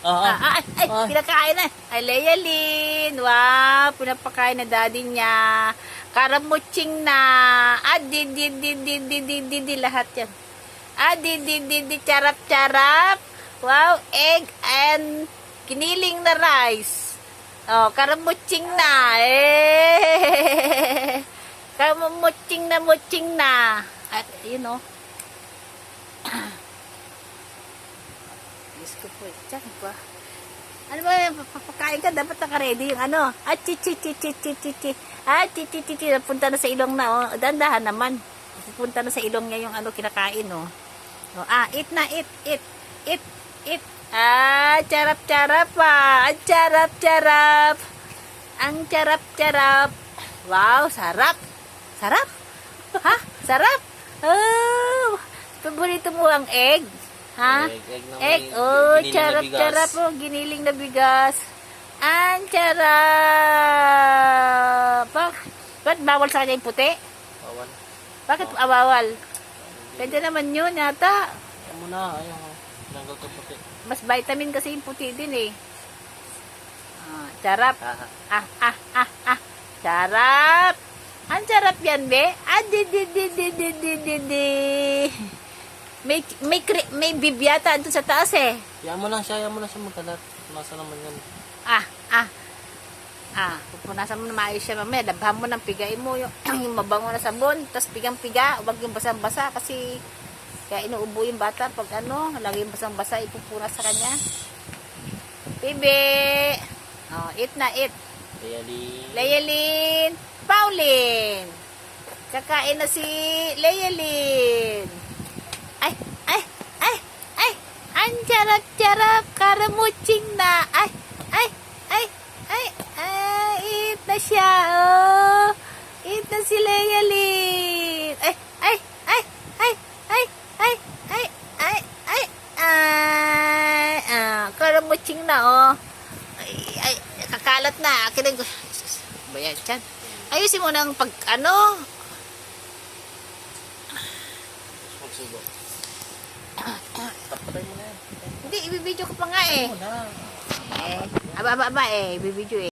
Pinakain na. Ay, Lealyn. Wow, pinapakain na daddy niya. Karamutsing na. Di, lahat yan. Di, charap. Wow, egg and kiniling na rice. Oh, karamutsing na. Karamutsing na. At, yun o. Diyos ko po, tiyan ko. Ano ba yung papakain ka? Dapat naka-ready yung ano. Punta na sa ilong na, oh. Dandahan naman. Punta na sa ilong niya yung ano kinakain, oh. Eat na, eat. Charap pa. Charap. Ang charap. Wow, sarap. Ha? Sarap? Oh, paborito mo ang egg? Ha? Egg. Oh, charap. Oh, giniling na bigas. Ang charap. Ba't bawal sa kanya yung puti? Bawal. Bakit bawal? Pwede naman yun yata. Ayaw mo na. Nanggal ka puti. Mas vitamin kasi yung puti din eh. Charap. Charap. Ang charap yan, be. May bibyata ito sa taas eh. Ayaw mo lang siya magkalat. Masa naman yan. Pupunasan mo na maayos siya mamaya. Dabhan mo ng pigain mo yung mabango na sabon. Tapos pigang-piga. Huwag yung basang-basa kasi kaya inuubo yung bata pag ano, lagi yung basang-basa ipupunas sa kanya. Bibi. Eat na, eat. Lealyn. Pauline. Kakain na si Lealyn. Ay. Ang charap. Karamutsing na. Ay. Eat na siya. Oh. Eat na si Lealyn. Karamutsing na, oh. Ay, kakalat na. Akin ko. Bayan dyan. Ayusin mo ng pag, ano. Magsubo. Tapatay mo na yan. Hindi, ibibidyo ko pa nga eh. Ibibidyo eh.